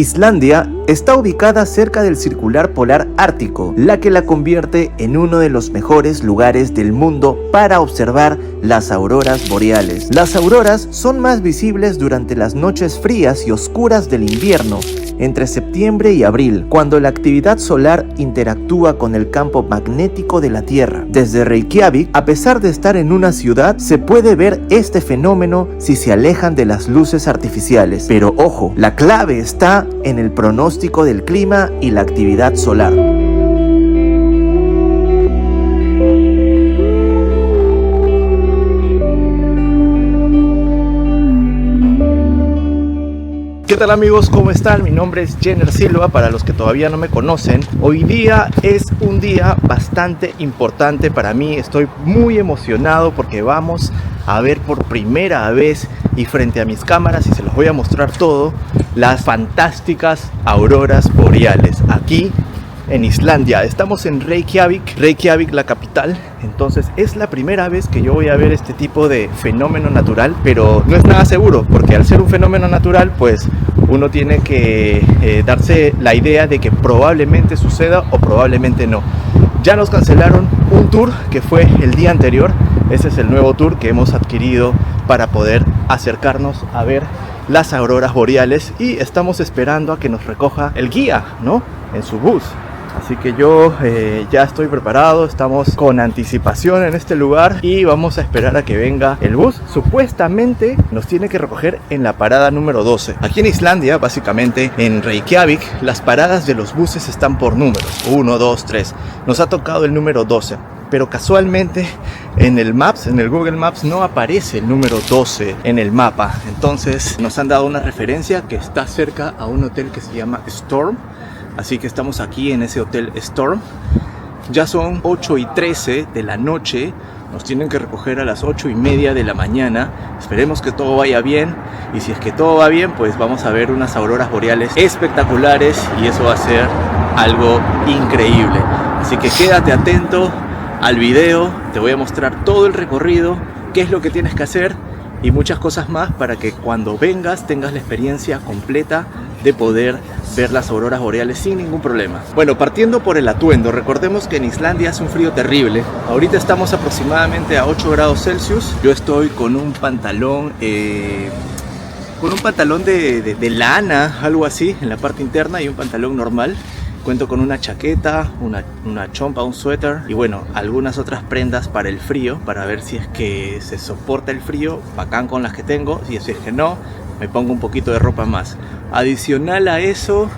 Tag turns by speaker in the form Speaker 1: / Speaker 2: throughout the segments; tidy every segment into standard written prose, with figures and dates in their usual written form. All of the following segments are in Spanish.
Speaker 1: Islandia está ubicada cerca del circular polar ártico, la que la convierte en uno de los mejores lugares del mundo para observar las auroras boreales. Las auroras son más visibles durante las noches frías y oscuras del invierno, entre septiembre y abril, cuando la actividad solar interactúa con el campo magnético de la Tierra. Desde Reykjavik, a pesar de estar en una ciudad, se puede ver este fenómeno si se alejan de las luces artificiales. Pero ojo, la clave está en el pronóstico del clima y la actividad solar. ¿Qué tal amigos? ¿Cómo están? Mi nombre es Jenner Silva, para los que todavía no me conocen. Hoy día es un día bastante importante para mí. Estoy muy emocionado porque vamos a ver por primera vez y frente a mis cámaras, y se los voy a mostrar todo, las fantásticas auroras boreales aquí en Islandia. Estamos en Reykjavik, la capital. Entonces es la primera vez que yo voy a ver este tipo de fenómeno natural, pero no es nada seguro, porque al ser un fenómeno natural, pues uno tiene que darse la idea de que probablemente suceda o probablemente no. Ya nos cancelaron un tour que fue el día anterior. Ese es el nuevo tour que hemos adquirido para poder acercarnos a ver las auroras boreales, y estamos esperando a que nos recoja el guía, ¿no?, en su bus. Así que yo ya estoy preparado, estamos con anticipación en este lugar y vamos a esperar a que venga el bus. Supuestamente nos tiene que recoger en la parada número 12. Aquí en Islandia, básicamente en Reykjavik, las paradas de los buses están por números: 1, 2, 3. Nos ha tocado el número 12. Pero casualmente en el Maps, en el Google Maps, no aparece el número 12 en el mapa. Entonces nos han dado una referencia que está cerca a un hotel que se llama Storm. Así que estamos aquí en ese hotel Storm. Ya son 8:13 de la noche. Nos tienen que recoger a las 8:30 de la mañana. Esperemos que todo vaya bien. Y si es que todo va bien, pues vamos a ver unas auroras boreales espectaculares. Y eso va a ser algo increíble. Así que quédate atento al video. Te voy a mostrar todo el recorrido, qué es lo que tienes que hacer y muchas cosas más, para que cuando vengas tengas la experiencia completa de poder ver las auroras boreales sin ningún problema. Bueno, partiendo por el atuendo, recordemos que en Islandia hace un frío terrible. Ahorita estamos aproximadamente a 8 grados Celsius. Yo estoy con un pantalón de lana, algo así, en la parte interna, y un pantalón normal. Cuento con una chaqueta, una chompa, un suéter y bueno, algunas otras prendas para el frío, para ver si es que se soporta el frío, bacán con las que tengo, y si es que no, me pongo un poquito de ropa más. Adicional a eso,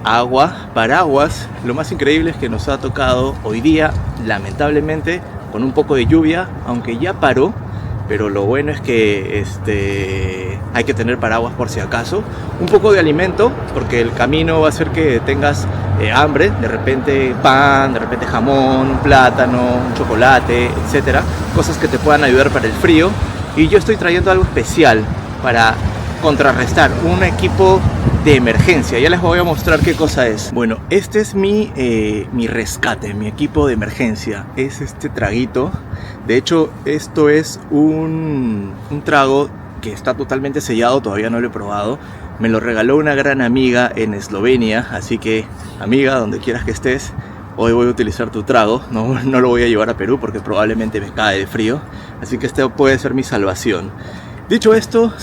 Speaker 1: agua, paraguas. Lo más increíble es que nos ha tocado hoy día, lamentablemente, con un poco de lluvia, aunque ya paró. Pero lo bueno es que hay que tener paraguas por si acaso. Un poco de alimento, porque el camino va a hacer que tengas hambre. De repente pan, de repente jamón, un plátano, un chocolate, etcétera. Cosas que te puedan ayudar para el frío. Y yo estoy trayendo algo especial para contrarrestar, un equipo de emergencia. Ya les voy a mostrar qué cosa es. Bueno, este es mi rescate, mi equipo de emergencia. Es este traguito. De hecho, esto es un trago que está totalmente sellado, todavía no lo he probado. Me lo regaló una gran amiga en Eslovenia, así que, amiga, donde quieras que estés, hoy voy a utilizar tu trago. No lo voy a llevar a Perú porque probablemente me cae de frío, así que este puede ser mi salvación. Dicho esto,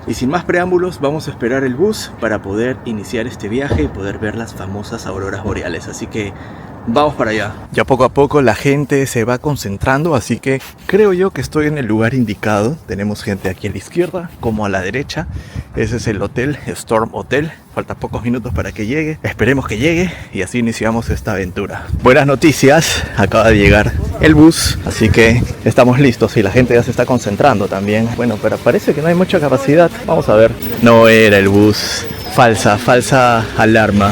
Speaker 1: y sin más preámbulos, vamos a esperar el bus para poder iniciar este viaje y poder ver las famosas auroras boreales. Así que vamos para allá. Ya poco a poco la gente se va concentrando, así que creo yo que estoy en el lugar indicado. Tenemos gente aquí a la izquierda como a la derecha. Ese es el hotel, Storm Hotel. Falta pocos minutos para que llegue. Esperemos que llegue y así iniciamos esta aventura. Buenas noticias, acaba de llegar el bus, así que estamos listos y la gente ya se está concentrando también. Bueno, pero parece que no hay mucha capacidad. Vamos a ver. No era el bus. Falsa alarma.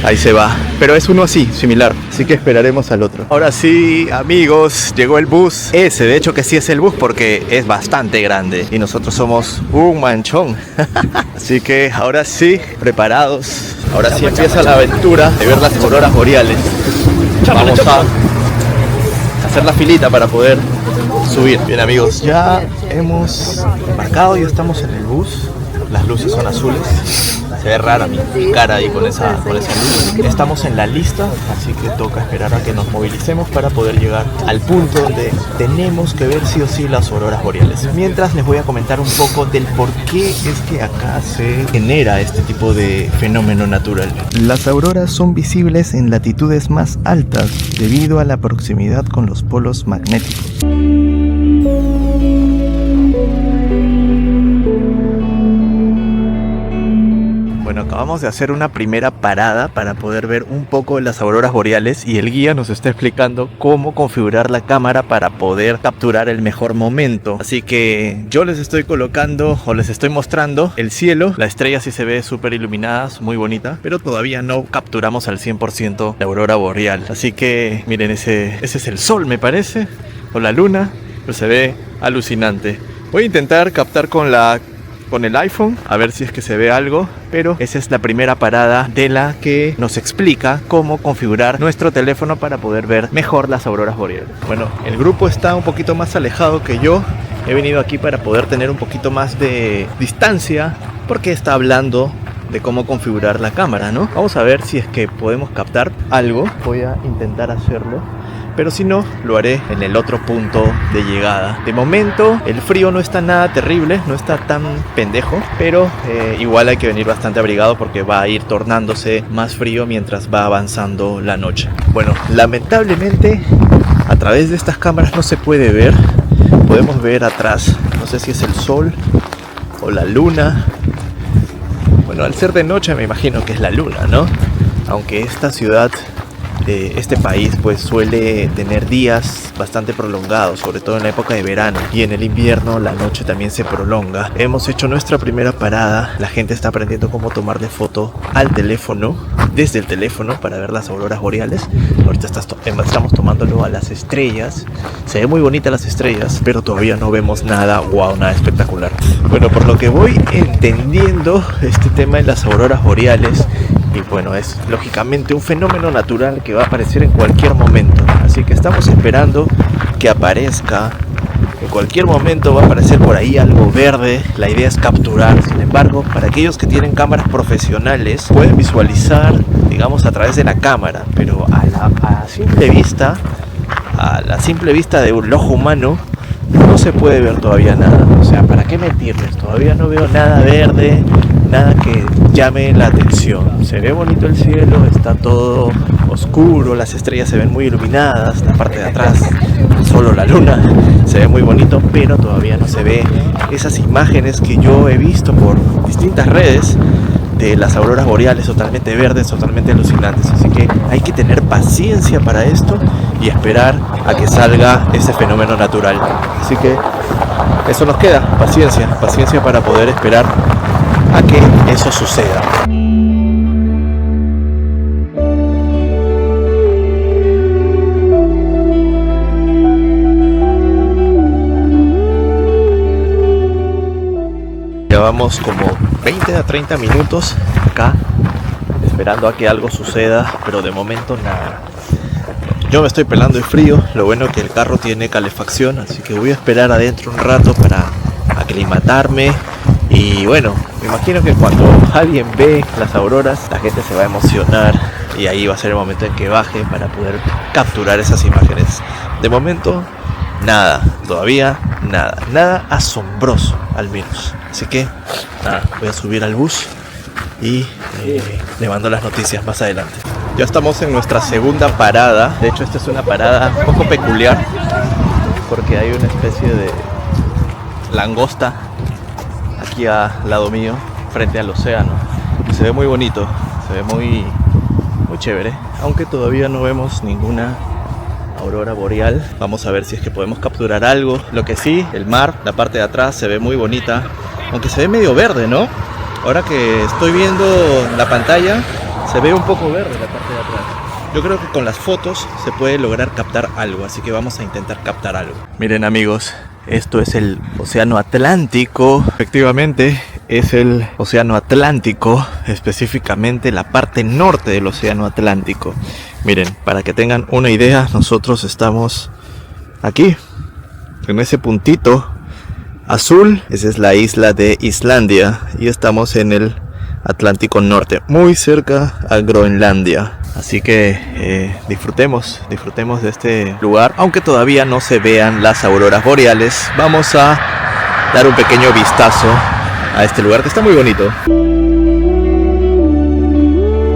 Speaker 1: Ahí se va, pero es uno así, similar, así que esperaremos al otro. Ahora sí, amigos, llegó el bus. Ese, de hecho que sí es el bus porque es bastante grande y nosotros somos un manchón. Así que ahora sí, preparados. Ahora sí empieza la aventura de ver las auroras boreales. Vamos a hacer la filita para poder subir. Bien amigos, ya hemos embarcado, ya estamos en el bus. las luces son azules. Se ve rara mi cara ahí con esa luz. Estamos en la lista, así que toca esperar a que nos movilicemos para poder llegar al punto donde tenemos que ver sí o sí las auroras boreales. Mientras les voy a comentar un poco del por qué es que acá se genera este tipo de fenómeno natural. Las auroras son visibles en latitudes más altas debido a la proximidad con los polos magnéticos. Bueno, acabamos de hacer una primera parada para poder ver un poco las auroras boreales y el guía nos está explicando cómo configurar la cámara para poder capturar el mejor momento. Así que yo les estoy colocando o les estoy mostrando el cielo. La estrella sí se ve súper iluminada, muy bonita, pero todavía no capturamos al 100% la aurora boreal. Así que miren, ese es el sol, me parece, o la luna, pero se ve alucinante. Voy a intentar captar con el iPhone, a ver si es que se ve algo, pero esa es la primera parada de la que nos explica cómo configurar nuestro teléfono para poder ver mejor las auroras boreales. Bueno, el grupo está un poquito más alejado que yo. He venido aquí para poder tener un poquito más de distancia porque está hablando de cómo configurar la cámara, ¿no? Vamos a ver si es que podemos captar algo. Voy a intentar hacerlo, pero si no, lo haré en el otro punto de llegada. De momento, el frío no está nada terrible, no está tan pendejo, pero igual hay que venir bastante abrigado porque va a ir tornándose más frío mientras va avanzando la noche. Bueno, lamentablemente, a través de estas cámaras no se puede ver. Podemos ver atrás, no sé si es el sol o la luna. Bueno, al ser de noche me imagino que es la luna, ¿no? Aunque esta ciudad, este país pues suele tener días bastante prolongados, sobre todo en la época de verano, y en el invierno la noche también se prolonga. Hemos hecho nuestra primera parada, la gente está aprendiendo cómo tomarle foto al teléfono, desde el teléfono, para ver las auroras boreales. Ahorita estamos tomándolo a las estrellas, se ve muy bonita las estrellas, pero todavía no vemos nada, wow, nada espectacular. Bueno, por lo que voy entendiendo este tema de las auroras boreales, y bueno, es lógicamente un fenómeno natural que va a aparecer en cualquier momento. Así que estamos esperando que aparezca. En cualquier momento va a aparecer por ahí algo verde. La idea es capturar. Sin embargo, para aquellos que tienen cámaras profesionales, pueden visualizar, digamos, a través de la cámara. Pero a la simple vista de un ojo humano, no se puede ver todavía nada. O sea, ¿para qué mentirles? Todavía no veo nada verde, nada que llame la atención. Se ve bonito el cielo, está todo oscuro, las estrellas se ven muy iluminadas, la parte de atrás, solo la luna, se ve muy bonito, pero todavía no se ve esas imágenes que yo he visto por distintas redes de las auroras boreales totalmente verdes, totalmente alucinantes. Así que hay que tener paciencia para esto y esperar a que salga ese fenómeno natural. Así que eso nos queda, paciencia para poder esperar a que eso suceda. Llevamos como 20 a 30 minutos acá esperando a que algo suceda, pero de momento nada. Yo me estoy pelando de frío, lo bueno que el carro tiene calefacción, así que voy a esperar adentro un rato para aclimatarme. Y bueno, me imagino que cuando alguien ve las auroras, la gente se va a emocionar y ahí va a ser el momento en que baje para poder capturar esas imágenes. De momento, nada, todavía nada asombroso al menos. Así que nada, voy a subir al bus y le mando las noticias más adelante. Ya estamos en nuestra segunda parada. De hecho, esta es una parada un poco peculiar porque hay una especie de langosta aquí al lado mío, frente al océano. Y se ve muy bonito, se ve muy chévere, aunque todavía no vemos ninguna aurora boreal. Vamos a ver si es que podemos capturar algo. Lo que sí, el mar, la parte de atrás se ve muy bonita, aunque se ve medio verde, ¿no? Ahora que estoy viendo la pantalla, se ve un poco verde la parte de atrás. Yo creo que con las fotos se puede lograr captar algo, así que vamos a intentar captar algo. Miren amigos, esto es el océano Atlántico. Efectivamente, es el océano Atlántico, específicamente la parte norte del océano Atlántico. Miren, para que tengan una idea, nosotros estamos aquí, en ese puntito, azul, esa es la isla de Islandia y estamos en el Atlántico Norte, muy cerca a Groenlandia. Así que disfrutemos de este lugar. Aunque todavía no se vean las auroras boreales, vamos a dar un pequeño vistazo a este lugar que está muy bonito.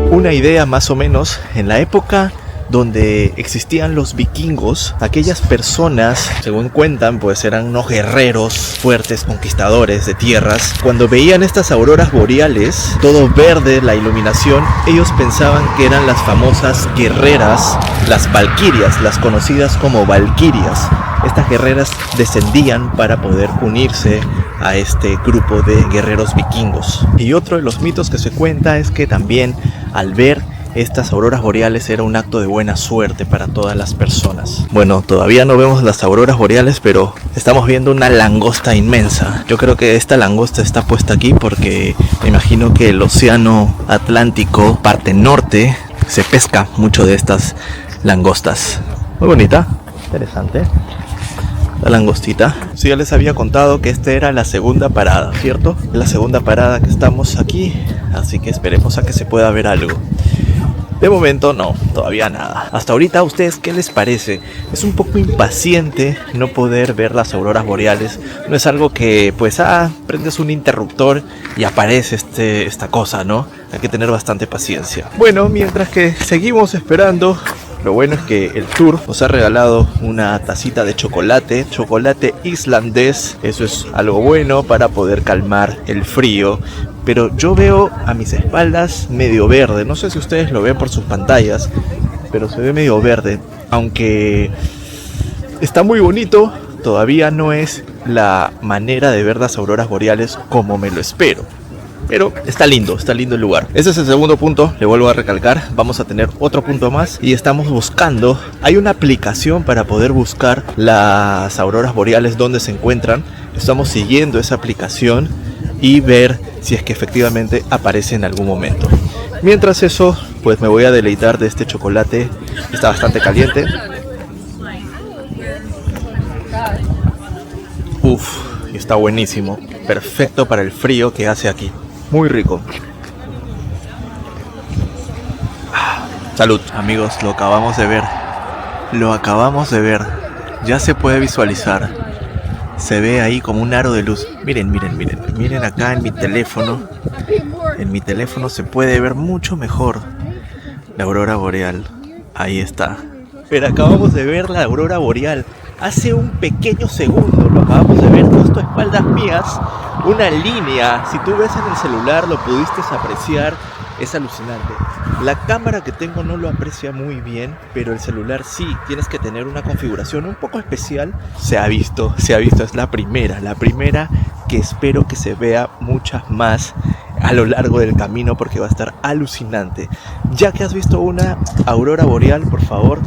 Speaker 1: Una idea más o menos en la época donde existían los vikingos, aquellas personas, según cuentan, pues eran unos guerreros fuertes, conquistadores de tierras. Cuando veían estas auroras boreales, todo verde, la iluminación, ellos pensaban que eran las famosas guerreras, las valquirias, las conocidas como valquirias. Estas guerreras descendían para poder unirse a este grupo de guerreros vikingos. Y otro de los mitos que se cuenta es que también al ver estas auroras boreales era un acto de buena suerte para todas las personas. Bueno, todavía no vemos las auroras boreales, pero estamos viendo una langosta inmensa. Yo creo que esta langosta está puesta aquí porque me imagino que el océano Atlántico, parte norte, se pesca mucho de estas langostas. Muy bonita, interesante. La langostita. Sí, ya les había contado que esta era la segunda parada, ¿cierto? Es la segunda parada que estamos aquí, así que esperemos a que se pueda ver algo. De momento no, todavía nada. Hasta ahorita, ¿a ustedes qué les parece? Es un poco impaciente no poder ver las auroras boreales. No es algo que, pues, prendes un interruptor y aparece esta cosa, ¿no? Hay que tener bastante paciencia. Bueno, mientras que seguimos esperando, lo bueno es que el tour nos ha regalado una tacita de chocolate islandés. Eso es algo bueno para poder calmar el frío. Pero yo veo a mis espaldas medio verde. No sé si ustedes lo ven por sus pantallas, pero se ve medio verde. Aunque está muy bonito, todavía no es la manera de ver las auroras boreales como me lo espero. Pero está lindo el lugar. Ese es el segundo punto, le vuelvo a recalcar. Vamos a tener otro punto más y estamos buscando. Hay una aplicación para poder buscar las auroras boreales donde se encuentran. Estamos siguiendo esa aplicación y ver si es que efectivamente aparece en algún momento. Mientras eso, pues me voy a deleitar de este chocolate. Está bastante caliente. Uf, y está buenísimo. Perfecto para el frío que hace aquí. Muy rico. Salud. Amigos, lo acabamos de ver. Ya se puede visualizar. Se ve ahí como un aro de luz. Miren acá en mi teléfono. En mi teléfono se puede ver mucho mejor la aurora boreal. Ahí está. Pero acabamos de ver la aurora boreal hace un pequeño segundo. Lo acabamos de ver justo a espaldas mías. Una línea. Si tú ves en el celular lo pudiste apreciar. Es alucinante. La cámara que tengo no lo aprecia muy bien, pero el celular sí. Tienes que tener una configuración un poco especial. Se ha visto. Es la primera que espero que se vea muchas más a lo largo del camino, porque va a estar alucinante. Ya que has visto una aurora boreal, por favor,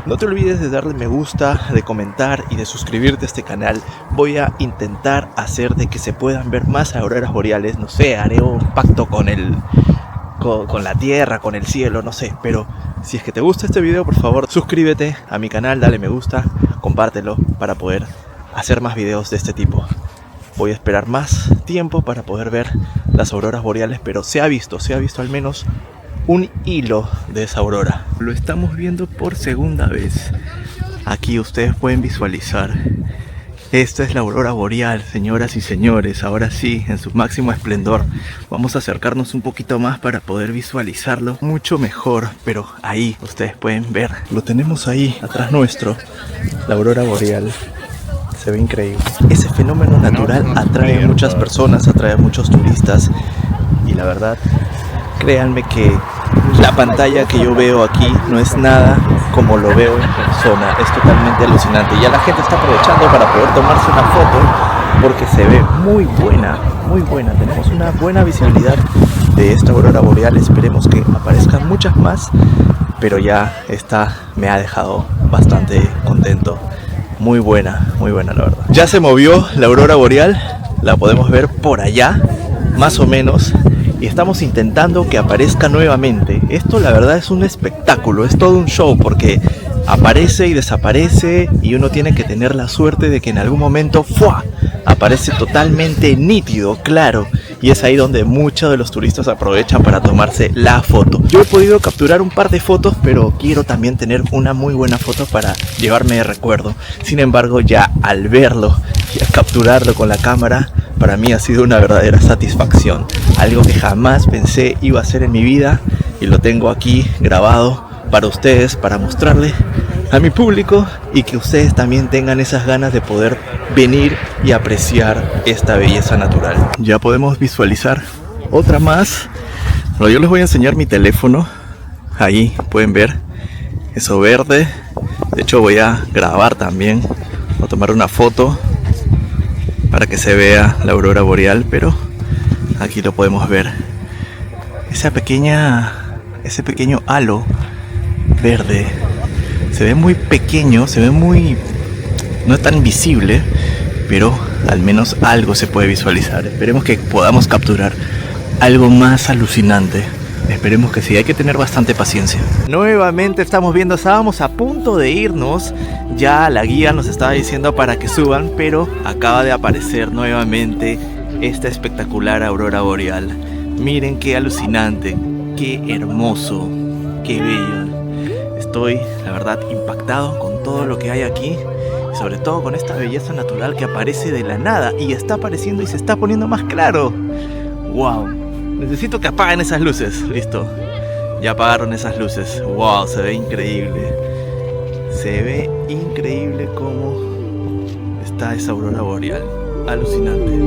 Speaker 1: no te olvides de darle me gusta, de comentar y de suscribirte a este canal. Voy a intentar hacer de que se puedan ver más auroras boreales. No sé, haré un pacto con la tierra, con el cielo, no sé. Pero si es que te gusta este video, por favor, suscríbete a mi canal, dale me gusta, compártelo para poder hacer más videos de este tipo. Voy a esperar más tiempo para poder ver las auroras boreales, pero se ha visto al menos un hilo de esa aurora. Lo estamos viendo por segunda vez. Aquí ustedes pueden visualizar. Esta es la aurora boreal, señoras y señores. Ahora sí, en su máximo esplendor. Vamos a acercarnos un poquito más para poder visualizarlo mucho mejor. Pero ahí ustedes pueden ver. Lo tenemos ahí, atrás nuestro. La aurora boreal. Se ve increíble. Ese fenómeno natural atrae a muchas personas, atrae a muchos turistas. Y la verdad, créanme que la pantalla que yo veo aquí no es nada como lo veo en persona. Es totalmente alucinante. Ya la gente está aprovechando para poder tomarse una foto porque se ve muy buena, muy buena. Tenemos una buena visibilidad de esta aurora boreal. Esperemos que aparezcan muchas más, pero ya esta me ha dejado bastante contento. Muy buena la verdad. Ya se movió la aurora boreal, la podemos ver por allá, más o menos, y estamos intentando que aparezca nuevamente. Esto la verdad es un espectáculo, es todo un show, porque aparece y desaparece y uno tiene que tener la suerte de que en algún momento ¡fua!, aparece totalmente nítido, claro, y es ahí donde muchos de los turistas aprovechan para tomarse la foto. Yo he podido capturar un par de fotos, pero quiero también tener una muy buena foto para llevarme de recuerdo. Sin embargo, ya al verlo y al capturarlo con la cámara, para mí ha sido una verdadera satisfacción, algo que jamás pensé iba a hacer en mi vida, y lo tengo aquí grabado para ustedes, para mostrarle a mi público y que ustedes también tengan esas ganas de poder venir y apreciar esta belleza natural. Ya podemos visualizar otra más. Bueno, yo les voy a enseñar mi teléfono. Ahí pueden ver eso verde. De hecho voy a grabar también, voy a tomar una foto para que se vea la aurora boreal, pero aquí lo podemos ver. Ese pequeño halo verde se ve muy pequeño, no es tan visible, pero al menos algo se puede visualizar. Esperemos que podamos capturar algo más alucinante. Esperemos que sí, hay que tener bastante paciencia. Nuevamente estamos viendo, estábamos a punto de irnos. Ya la guía nos estaba diciendo para que suban, pero acaba de aparecer nuevamente esta espectacular aurora boreal. Miren qué alucinante, qué hermoso, qué bello. Estoy, la verdad, impactado con todo lo que hay aquí, y sobre todo con esta belleza natural que aparece de la nada y está apareciendo y se está poniendo más claro. ¡Wow! Necesito que apaguen esas luces. Listo. Ya apagaron esas luces. ¡Wow! Se ve increíble. Se ve increíble cómo está esa aurora boreal. Alucinante.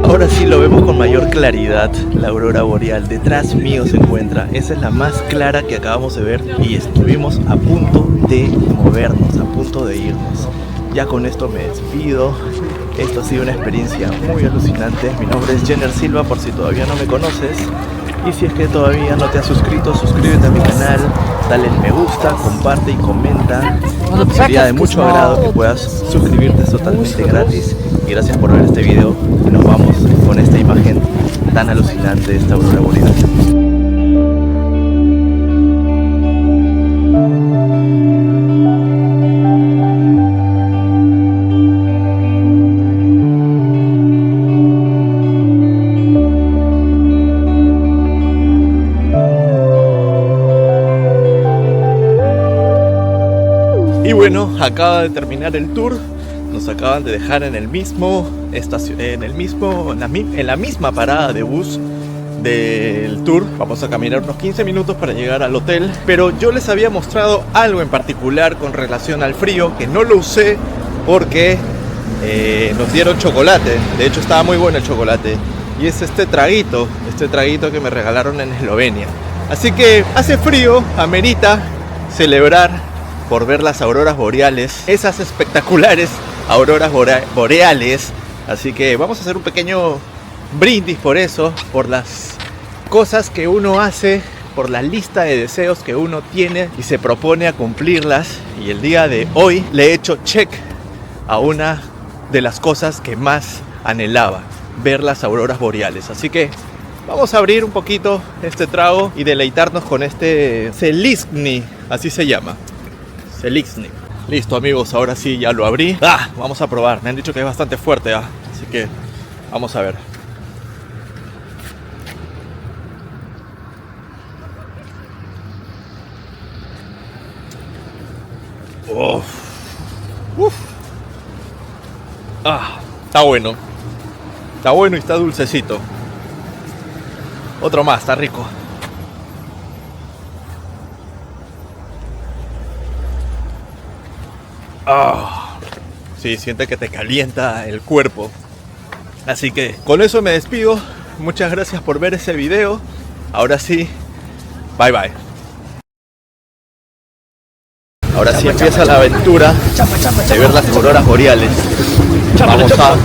Speaker 1: Ahora sí lo vemos con mayor claridad, la aurora boreal. Detrás mío se encuentra. Esa es la más clara que acabamos de ver y estuvimos a punto de movernos, a punto de irnos. Ya con esto me despido. Esto ha sido una experiencia muy alucinante. Mi nombre es Jenner Silva, por si todavía no me conoces. Y si es que todavía no te has suscrito, suscríbete a mi canal, dale el me gusta, comparte y comenta. Sería de mucho agrado que puedas suscribirte, es totalmente gratis. Y gracias por ver este video. Y nos vamos con esta imagen tan alucinante de esta aurora boreal. Y bueno, acaba de terminar el tour. Nos acaban de dejar en el mismo en la misma parada de bus del tour. Vamos a caminar unos 15 minutos para llegar al hotel. Pero yo les había mostrado algo en particular con relación al frío, que no lo usé porque nos dieron chocolate. De hecho estaba muy bueno el chocolate. Y es este traguito que me regalaron en Eslovenia. Así que hace frío, amerita celebrar por ver las auroras boreales, esas espectaculares auroras boreales. Así que vamos a hacer un pequeño brindis por eso, por las cosas que uno hace, por la lista de deseos que uno tiene y se propone a cumplirlas. Y el día de hoy le he hecho check a una de las cosas que más anhelaba, ver las auroras boreales. Así que vamos a abrir un poquito este trago y deleitarnos con este Selizny, así se llama, Selizny. Listo amigos, ahora sí ya lo abrí. Vamos a probar, me han dicho que es bastante fuerte, así que vamos a ver. Está bueno. Está bueno y está dulcecito. Otro más, está rico. Sí, siente que te calienta el cuerpo. Así que con eso me despido. Muchas gracias por ver ese video. Ahora sí, bye bye. Ahora sí empieza la aventura de ver las auroras boreales. Vamos a